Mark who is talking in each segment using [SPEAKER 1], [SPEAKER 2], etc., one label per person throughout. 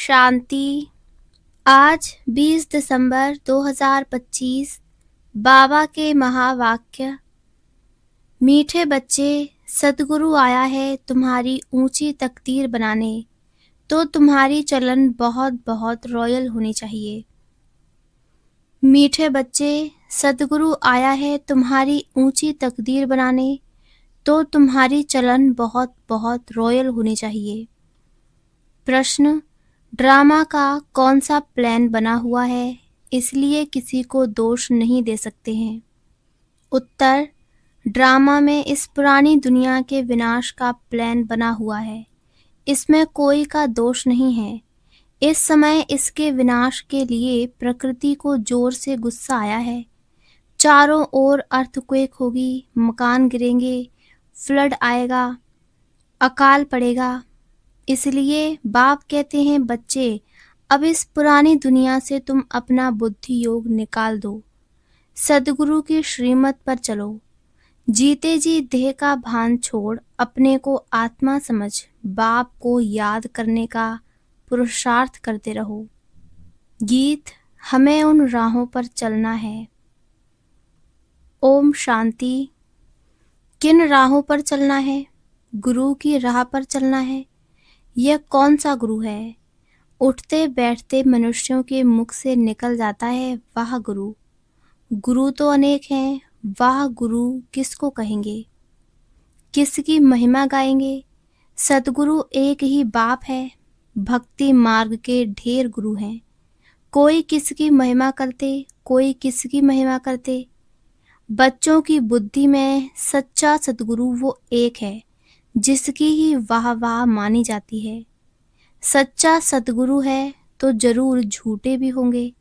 [SPEAKER 1] शांति। आज 20 दिसंबर 2025 बाबा के महावाक्य। मीठे बच्चे, सद्गुरु आया है तुम्हारी ऊंची तकदीर बनाने, तो तुम्हारी चलन बहुत बहुत रॉयल होनी चाहिए। मीठे बच्चे, सद्गुरु आया है तुम्हारी ऊंची तकदीर बनाने, तो तुम्हारी चलन बहुत बहुत रॉयल होनी चाहिए। प्रश्न: ड्रामा का कौन सा प्लान बना हुआ है, इसलिए किसी को दोष नहीं दे सकते हैं? उत्तर: ड्रामा में इस पुरानी दुनिया के विनाश का प्लान बना हुआ है। इसमें कोई का दोष नहीं है। इस समय इसके विनाश के लिए प्रकृति को जोर से गुस्सा आया है। चारों ओर अर्थक्वेक होगी, मकान गिरेंगे, फ्लड आएगा, अकाल पड़ेगा। इसलिए बाप कहते हैं, बच्चे, अब इस पुरानी दुनिया से तुम अपना बुद्धि योग निकाल दो, सद्गुरु की श्रीमत पर चलो। जीते जी देह का भान छोड़ अपने को आत्मा समझ बाप को याद करने का पुरुषार्थ करते रहो। गीत: हमें उन राहों पर चलना है। ओम शांति। किन राहों पर चलना है? गुरु की राह पर चलना है। यह कौन सा गुरु है? उठते बैठते मनुष्यों के मुख से निकल जाता है, वाह गुरु। गुरु तो अनेक हैं, वाह गुरु किसको कहेंगे? किसकी महिमा गाएंगे? सद्गुरु एक ही बाप है। भक्ति मार्ग के ढेर गुरु हैं। कोई किसकी महिमा करते, कोई किसकी महिमा करते। बच्चों की बुद्धि में सच्चा सद्गुरु वो एक है, जिसकी ही वाह वाह मानी जाती है। सच्चा सद्गुरु है तो जरूर झूठे भी होंगे।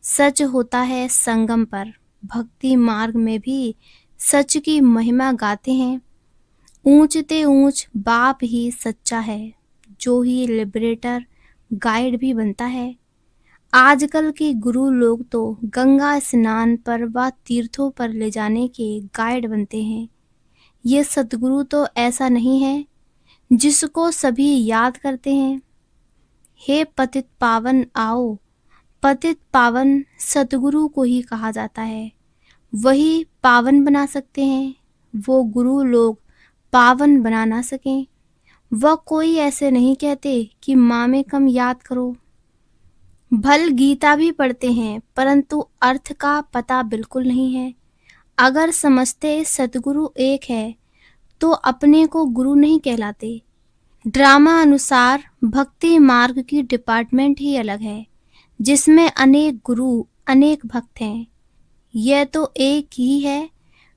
[SPEAKER 1] सच होता है संगम पर। भक्ति मार्ग में भी सच की महिमा गाते हैं। ऊंचते ऊंच बाप ही सच्चा है, जो ही लिबरेटर गाइड भी बनता है। आजकल के गुरु लोग तो गंगा स्नान पर व तीर्थों पर ले जाने के गाइड बनते हैं। ये सद्गुरु तो ऐसा नहीं है, जिसको सभी याद करते हैं। हे पतित पावन आओ। पतित पावन सद्गुरु को ही कहा जाता है। वही पावन बना सकते हैं। वो गुरु लोग पावन बना ना सकें। वह कोई ऐसे नहीं कहते कि माँ में कम याद करो। भल गीता भी पढ़ते हैं, परंतु अर्थ का पता बिल्कुल नहीं है। अगर समझते सद्गुरु एक है तो अपने को गुरु नहीं कहलाते। ड्रामा अनुसार भक्ति मार्ग की डिपार्टमेंट ही अलग है, जिसमें अनेक गुरु अनेक भक्त हैं। यह तो एक ही है।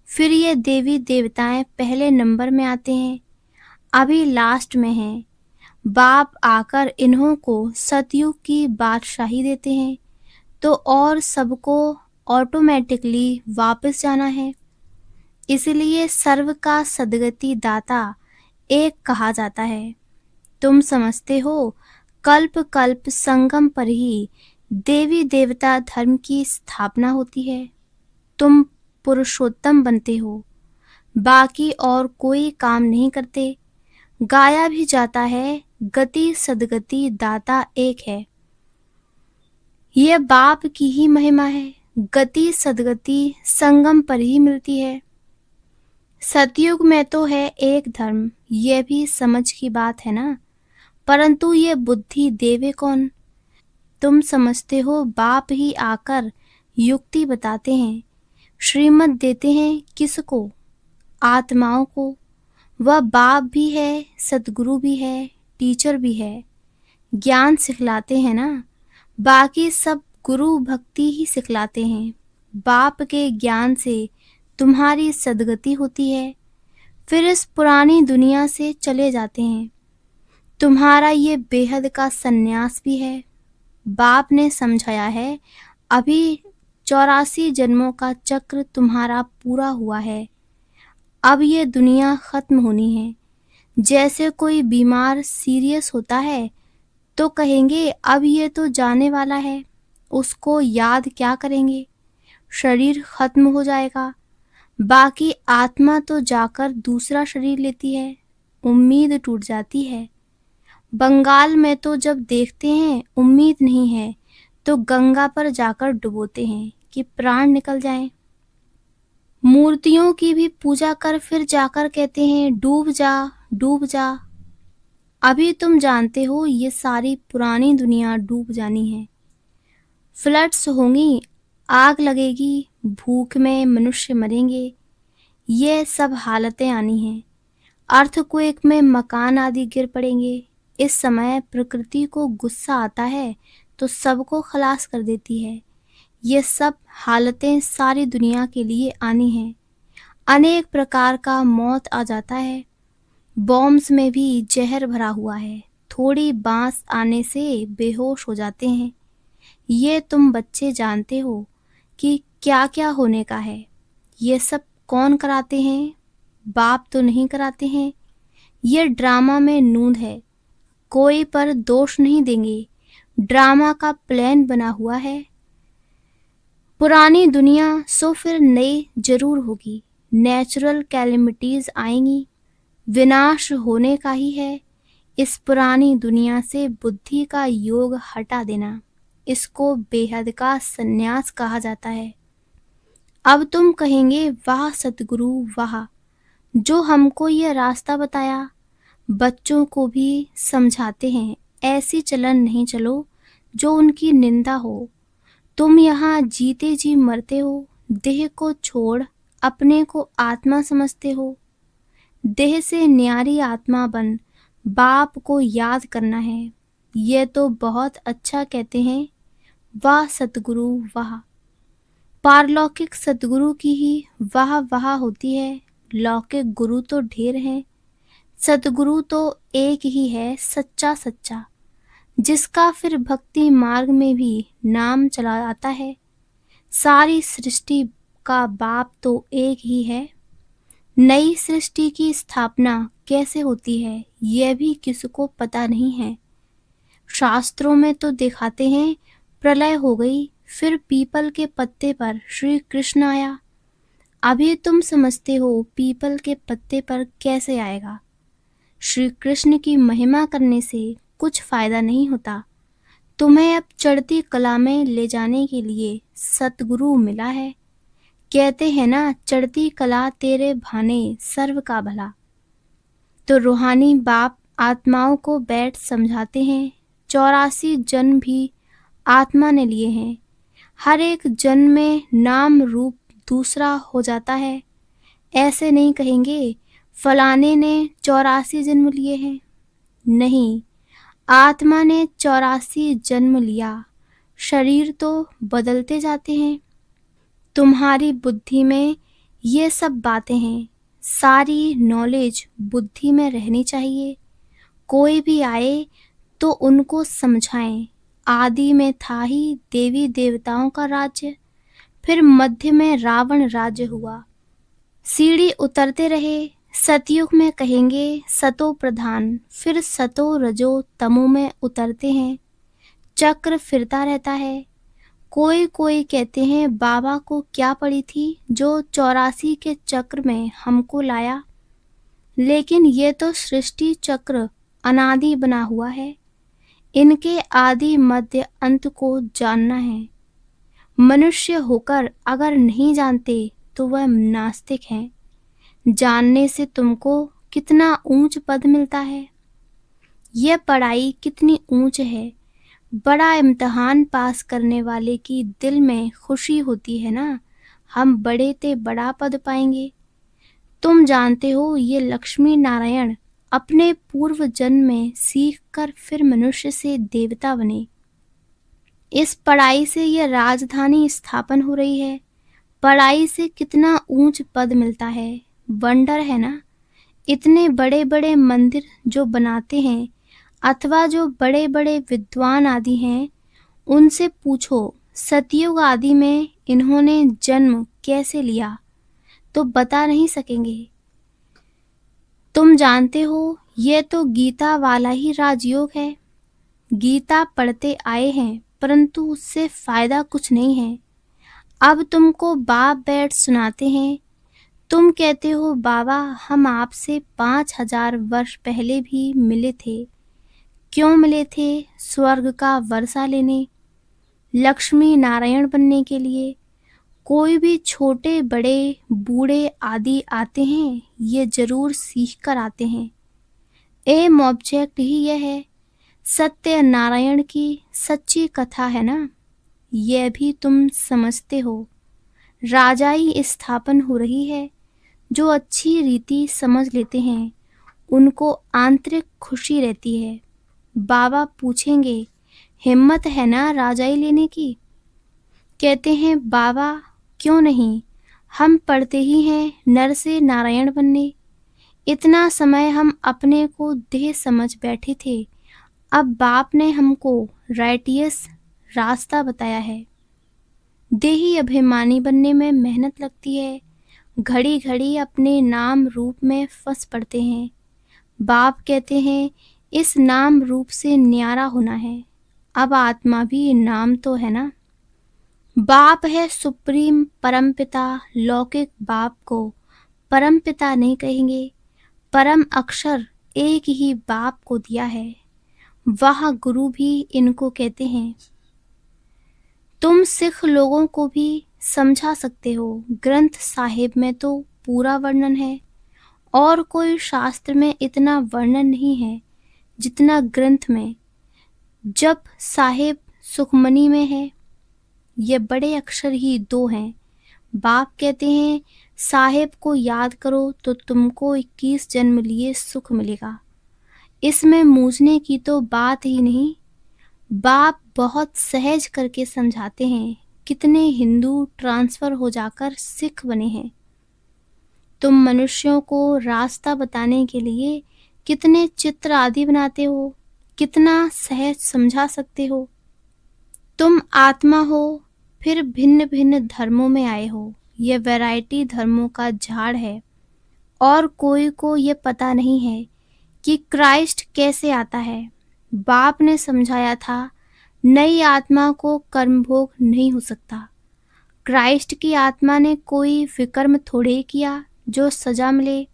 [SPEAKER 1] फिर ये देवी देवताएं पहले नंबर में आते हैं, अभी लास्ट में हैं। बाप आकर इन्हों को सतयुग की बादशाही देते हैं, तो और सबको ऑटोमेटिकली वापस जाना है। इसलिए सर्व का सद्गति दाता एक कहा जाता है। तुम समझते हो, कल्प कल्प संगम पर ही देवी देवता धर्म की स्थापना होती है। तुम पुरुषोत्तम बनते हो, बाकी और कोई काम नहीं करते। गाया भी जाता है, गति सद्गति दाता एक है। यह बाप की ही महिमा है। गति सद्गति संगम पर ही मिलती है। सतयुग में तो है एक धर्म, यह भी समझ की बात है ना, परंतु ये बुद्धि देवे कौन? तुम समझते हो, बाप ही आकर युक्ति बताते हैं, श्रीमत देते हैं। किसको? आत्माओं को। वह बाप भी है, सद्गुरु भी है, टीचर भी है। ज्ञान सिखलाते हैं ना, बाकी सब गुरु भक्ति ही सिखलाते हैं। बाप के ज्ञान से तुम्हारी सद्गति होती है, फिर इस पुरानी दुनिया से चले जाते हैं। तुम्हारा ये बेहद का सन्यास भी है। बाप ने समझाया है, अभी 84 जन्मों का चक्र तुम्हारा पूरा हुआ है। अब ये दुनिया खत्म होनी है। जैसे कोई बीमार सीरियस होता है तो कहेंगे अब ये तो जाने वाला है, उसको याद क्या करेंगे, शरीर खत्म हो जाएगा। बाकी आत्मा तो जाकर दूसरा शरीर लेती है, उम्मीद टूट जाती है। बंगाल में तो जब देखते हैं उम्मीद नहीं है तो गंगा पर जाकर डुबोते हैं कि प्राण निकल जाएं। मूर्तियों की भी पूजा कर फिर जाकर कहते हैं डूब जा डूब जा। अभी तुम जानते हो ये सारी पुरानी दुनिया डूब जानी है। फ्लड्स होंगी, आग लगेगी, भूख में मनुष्य मरेंगे, ये सब हालतें आनी हैं। अर्थक्वेक में मकान आदि गिर पड़ेंगे। इस समय प्रकृति को गुस्सा आता है तो सबको खलास कर देती है। ये सब हालतें सारी दुनिया के लिए आनी हैं। अनेक प्रकार का मौत आ जाता है। बॉम्ब्स में भी जहर भरा हुआ है। थोड़ी बांस आने से बेहोश हो जाते हैं। ये तुम बच्चे जानते हो कि क्या क्या होने का है। ये सब कौन कराते हैं? बाप तो नहीं कराते हैं। ये ड्रामा में नूंद है। कोई पर दोष नहीं देंगे। ड्रामा का प्लान बना हुआ है। पुरानी दुनिया सो फिर नई जरूर होगी। नेचुरल कैलेमिटीज आएंगी। विनाश होने का ही है। इस पुरानी दुनिया से बुद्धि का योग हटा देना, इसको बेहद का संन्यास कहा जाता है। अब तुम कहेंगे वाह सतगुरु वाह, जो हमको यह रास्ता बताया। बच्चों को भी समझाते हैं ऐसी चलन नहीं चलो जो उनकी निंदा हो। तुम यहाँ जीते जी मरते हो। देह को छोड़ अपने को आत्मा समझते हो। देह से न्यारी आत्मा बन बाप को याद करना है। ये तो बहुत अच्छा कहते हैं। वाह सतगुरु वाह। पारलौकिक सतगुरु की ही वाह वाह होती है। लौकिक गुरु तो ढेर हैं। सतगुरु तो एक ही है सच्चा सच्चा, जिसका फिर भक्ति मार्ग में भी नाम चला आता है। सारी सृष्टि का बाप तो एक ही है। नई सृष्टि की स्थापना कैसे होती है यह भी किसको पता नहीं है। शास्त्रों में तो दिखाते हैं प्रलय हो गई, फिर पीपल के पत्ते पर श्री कृष्ण आया। अभी तुम समझते हो पीपल के पत्ते पर कैसे आएगा। श्री कृष्ण की महिमा करने से कुछ फायदा नहीं होता। तुम्हें अब चढ़ती कला में ले जाने के लिए सतगुरु मिला है। कहते हैं ना चढ़ती कला तेरे भाने सर्व का भला। तो रूहानी बाप आत्माओं को बैठ समझाते हैं। 84 जन्म भी आत्मा ने लिए हैं। हर एक जन्म में नाम रूप दूसरा हो जाता है। ऐसे नहीं कहेंगे फलाने ने 84 जन्म लिए हैं। नहीं, आत्मा ने 84 जन्म लिया। शरीर तो बदलते जाते हैं। तुम्हारी बुद्धि में ये सब बातें हैं। सारी नॉलेज बुद्धि में रहनी चाहिए। कोई भी आए तो उनको समझाएं। आदि में था ही देवी देवताओं का राज्य, फिर मध्य में रावण राज्य हुआ। सीढ़ी उतरते रहे। सतयुग में कहेंगे सतो प्रधान, फिर सतो रजो तमो में उतरते हैं। चक्र फिरता रहता है। कोई कोई कहते हैं बाबा को क्या पड़ी थी जो 84 के चक्र में हमको लाया। लेकिन ये तो सृष्टि चक्र अनादि बना हुआ है। इनके आदि मध्य अंत को जानना है। मनुष्य होकर अगर नहीं जानते तो वह नास्तिक हैं। जानने से तुमको कितना ऊंच पद मिलता है। यह पढ़ाई कितनी ऊंच है। बड़ा इम्तिहान पास करने वाले की दिल में खुशी होती है ना, हम बड़े ते बड़ा पद पाएंगे। तुम जानते हो ये लक्ष्मी नारायण अपने पूर्व जन्म में सीख कर फिर मनुष्य से देवता बने। इस पढ़ाई से यह राजधानी स्थापन हो रही है। पढ़ाई से कितना ऊंच पद मिलता है। वंडर है ना। इतने बड़े बड़े मंदिर जो बनाते हैं अथवा जो बड़े बड़े विद्वान आदि हैं, उनसे पूछो सतयुग आदि में इन्होंने जन्म कैसे लिया तो बता नहीं सकेंगे। तुम जानते हो ये तो गीता वाला ही राजयोग है। गीता पढ़ते आए हैं परंतु उससे फायदा कुछ नहीं है। अब तुमको बाप बैठ सुनाते हैं। तुम कहते हो बाबा हम आपसे 5000 वर्ष पहले भी मिले थे। क्यों मिले थे स्वर्ग का वर्षा लेने, लक्ष्मी नारायण बनने के लिए। कोई भी छोटे बड़े बूढ़े आदि आते हैं, ये जरूर सीख कर आते हैं। एम ऑब्जेक्ट ही यह है, सत्य नारायण की सच्ची कथा है ना। यह भी तुम समझते हो। राजाई स्थापन हो रही है। जो अच्छी रीति समझ लेते हैं उनको आंतरिक खुशी रहती है। बाबा पूछेंगे, हिम्मत है ना राजाई लेने की? कहते हैं, बाबा क्यों नहीं, हम पढ़ते ही हैं नर से नारायण बनने। इतना समय हम अपने को देह समझ बैठे थे, अब बाप ने हमको राइटियस रास्ता बताया है। देही अभिमानी बनने में मेहनत लगती है, घड़ी घड़ी अपने नाम रूप में फंस पड़ते हैं। बाप कहते हैं, इस नाम रूप से न्यारा होना है। अब आत्मा भी नाम तो है ना। बाप है सुप्रीम परमपिता। लौकिक बाप को परमपिता नहीं कहेंगे। परम अक्षर एक ही बाप को दिया है, वह गुरु भी इनको कहते हैं। तुम सिख लोगों को भी समझा सकते हो। ग्रंथ साहिब में तो पूरा वर्णन है, और कोई शास्त्र में इतना वर्णन नहीं है जितना ग्रंथ में। जब साहिब सुखमनी में है, ये बड़े अक्षर ही 2 हैं। बाप कहते हैं, साहिब को याद करो तो तुमको 21 जन्म लिए सुख मिलेगा। इसमें मूझने की तो बात ही नहीं। बाप बहुत सहज करके समझाते हैं। कितने हिंदू ट्रांसफर हो जाकर सिख बने हैं। तुम मनुष्यों को रास्ता बताने के लिए कितने चित्र आदि बनाते हो, कितना सहज समझा सकते हो। तुम आत्मा हो, फिर भिन्न भिन्न धर्मों में आए हो। यह वैरायटी धर्मों का झाड़ है, और कोई को ये पता नहीं है कि क्राइस्ट कैसे आता है। बाप ने समझाया था, नई आत्मा को कर्मभोग नहीं हो सकता। क्राइस्ट की आत्मा ने कोई विकर्म थोड़े किया जो सजा मिले।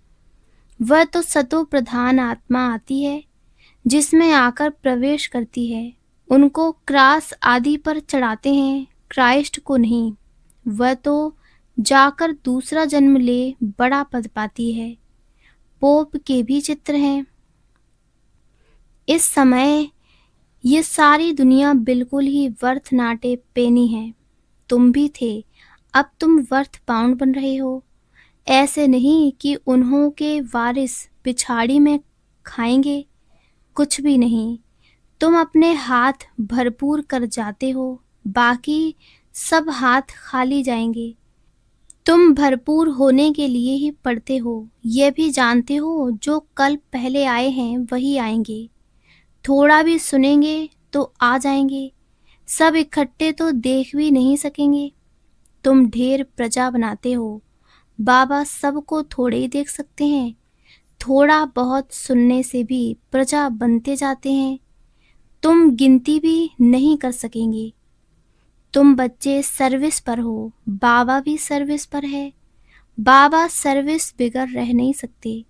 [SPEAKER 1] वह तो सतो प्रधान आत्मा आती है, जिसमें आकर प्रवेश करती है। उनको क्रास आदि पर चढ़ाते हैं, क्राइस्ट को नहीं। वह तो जाकर दूसरा जन्म ले बड़ा पद पाती है। पोप के भी चित्र हैं। इस समय ये सारी दुनिया बिल्कुल ही वर्थ नाटे पेनी है। तुम भी थे, अब तुम वर्थ पाउंड बन रहे हो। ऐसे नहीं कि उन्हों के वारिस पिछाड़ी में खाएंगे, कुछ भी नहीं। तुम अपने हाथ भरपूर कर जाते हो, बाकी सब हाथ खाली जाएंगे। तुम भरपूर होने के लिए ही पढ़ते हो। यह भी जानते हो, जो कल पहले आए हैं वही आएंगे। थोड़ा भी सुनेंगे तो आ जाएंगे। सब इकट्ठे तो देख भी नहीं सकेंगे। तुम ढेर प्रजा बनाते हो, बाबा सबको थोड़े ही देख सकते हैं। थोड़ा बहुत सुनने से भी प्रजा बनते जाते हैं। तुम गिनती भी नहीं कर सकेंगे। तुम बच्चे सर्विस पर हो, बाबा भी सर्विस पर है। बाबा सर्विस बिगर रह नहीं सकते।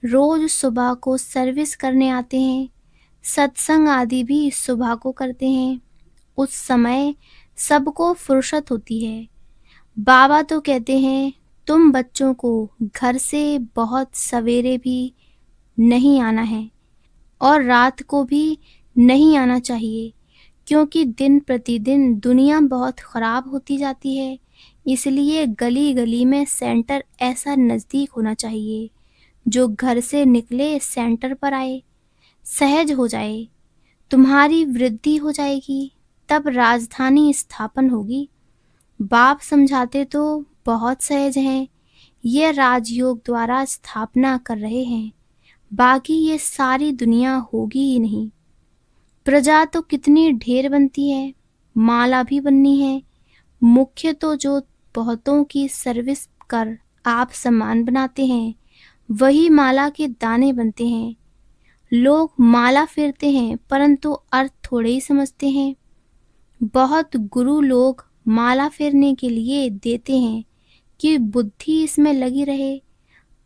[SPEAKER 1] रोज सुबह को सर्विस करने आते हैं। सत्संग आदि भी सुबह को करते हैं। उस समय सबको फुर्सत होती है। बाबा तो कहते हैं, तुम बच्चों को घर से बहुत सवेरे भी नहीं आना है, और रात को भी नहीं आना चाहिए, क्योंकि दिन प्रतिदिन दुनिया बहुत खराब होती जाती है। इसलिए गली गली में सेंटर ऐसा नज़दीक होना चाहिए, जो घर से निकले सेंटर पर आए, सहज हो जाए। तुम्हारी वृद्धि हो जाएगी, तब राजधानी स्थापन होगी। बाप समझाते तो बहुत सहज हैं। ये राजयोग द्वारा स्थापना कर रहे हैं, बाकी ये सारी दुनिया होगी ही नहीं। प्रजा तो कितनी ढेर बनती है, माला भी बननी है। मुख्य तो जो बहुतों की सर्विस कर आप सम्मान बनाते हैं, वही माला के दाने बनते हैं। लोग माला फेरते हैं, परंतु अर्थ थोड़े ही समझते हैं। बहुत गुरु लोग माला फेरने के लिए देते हैं कि बुद्धि इसमें लगी रहे।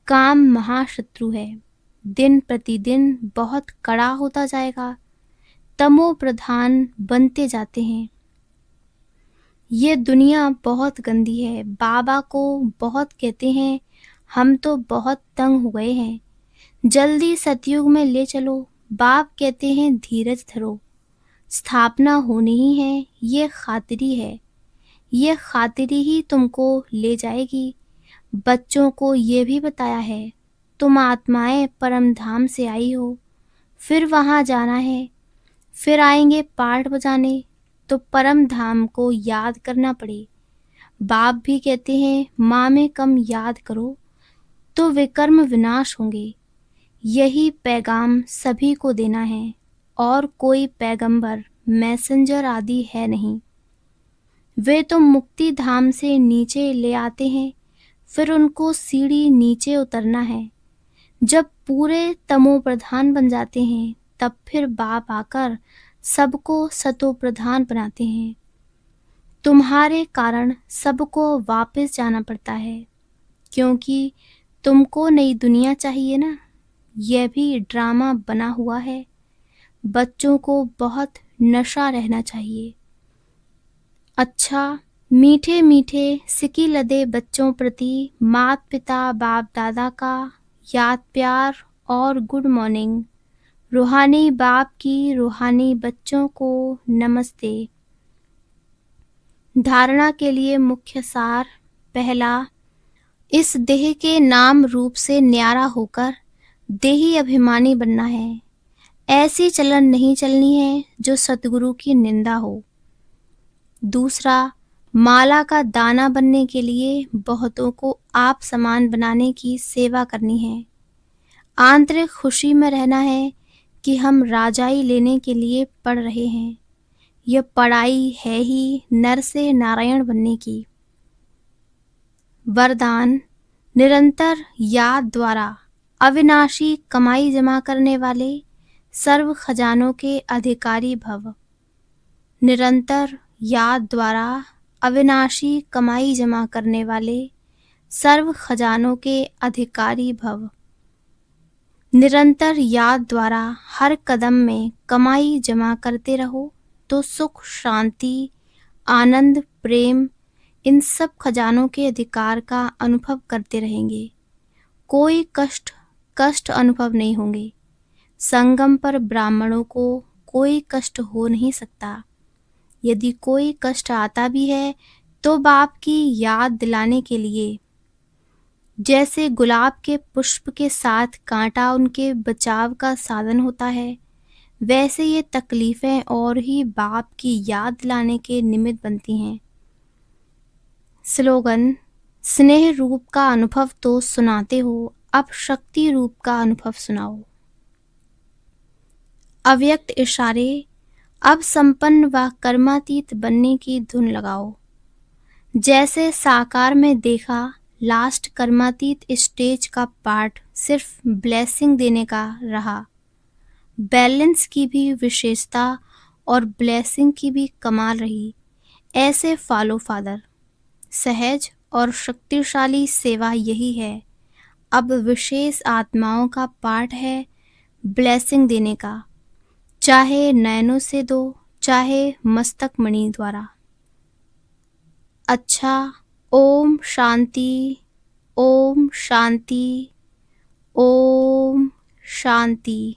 [SPEAKER 1] काम महाशत्रु है, दिन प्रतिदिन बहुत कड़ा होता जाएगा। तमो प्रधान बनते जाते हैं। ये दुनिया बहुत गंदी है। बाबा को बहुत कहते हैं, हम तो बहुत तंग हो गए हैं, जल्दी सतयुग में ले चलो। बाप कहते हैं, धीरज धरो, स्थापना होनी ही है, ये खातिरी है, ये खातिरी ही तुमको ले जाएगी। बच्चों को ये भी बताया है, तुम आत्माएं परम धाम से आई हो, फिर वहाँ जाना है, फिर आएंगे पाठ बजाने, तो परम धाम को याद करना पड़े। बाप भी कहते हैं, माँ में कम याद करो तो विकर्म विनाश होंगे। यही पैगाम सभी को देना है, और कोई पैगंबर मैसेंजर आदि है नहीं। वे तो मुक्ति धाम से नीचे ले आते हैं, फिर उनको सीढ़ी नीचे उतरना है। जब पूरे तमो प्रधान बन जाते हैं, तब फिर बाप आकर सबको सतो प्रधान बनाते हैं। तुम्हारे कारण सबको वापस जाना पड़ता है, क्योंकि तुमको नई दुनिया चाहिए ना। यह भी ड्रामा बना हुआ है। बच्चों को बहुत नशा रहना चाहिए। अच्छा, मीठे मीठे सिकी लदे बच्चों प्रति मात पिता बाप दादा का याद प्यार और गुड मॉर्निंग। रूहानी बाप की रूहानी बच्चों को नमस्ते। धारणा के लिए मुख्य सार। पहला, इस देह के नाम रूप से न्यारा होकर देही अभिमानी बनना है। ऐसी चलन नहीं चलनी है जो सतगुरु की निंदा हो। दूसरा, माला का दाना बनने के लिए बहुतों को आप समान बनाने की सेवा करनी है। आंतरिक खुशी में रहना है कि हम राजाई लेने के लिए पढ़ रहे हैं। यह पढ़ाई है ही नर से नारायण बनने की। वरदान, निरंतर याद द्वारा अविनाशी कमाई जमा करने वाले सर्व खजानों के अधिकारी भव। निरंतर याद द्वारा अविनाशी कमाई जमा करने वाले सर्व खजानों के अधिकारी भव। निरंतर याद द्वारा हर कदम में कमाई जमा करते रहो तो सुख, शांति, आनंद, प्रेम, इन सब खजानों के अधिकार का अनुभव करते रहेंगे। कोई कष्ट अनुभव नहीं होंगे। संगम पर ब्राह्मणों को कोई कष्ट हो नहीं सकता। यदि कोई कष्ट आता भी है तो बाप की याद दिलाने के लिए। जैसे गुलाब के पुष्प के साथ कांटा उनके बचाव का साधन होता है, वैसे ये तकलीफें और ही बाप की याद दिलाने के निमित्त बनती हैं। स्लोगन, स्नेह रूप का अनुभव तो सुनाते हो, अब शक्ति रूप का अनुभव सुनाओ। अव्यक्त इशारे, अब संपन्न व कर्मातीत बनने की धुन लगाओ। जैसे साकार में देखा, लास्ट कर्मातीत स्टेज का पार्ट सिर्फ ब्लेसिंग देने का रहा। बैलेंस की भी विशेषता और ब्लेसिंग की भी कमाल रही। ऐसे फॉलो फादर। सहज और शक्तिशाली सेवा यही है। अब विशेष आत्माओं का पार्ट है ब्लेसिंग देने का, चाहे नयनों से दो, चाहे मस्तक मणि द्वारा। अच्छा, ओम शांति, ओम शांति, ओम शांति।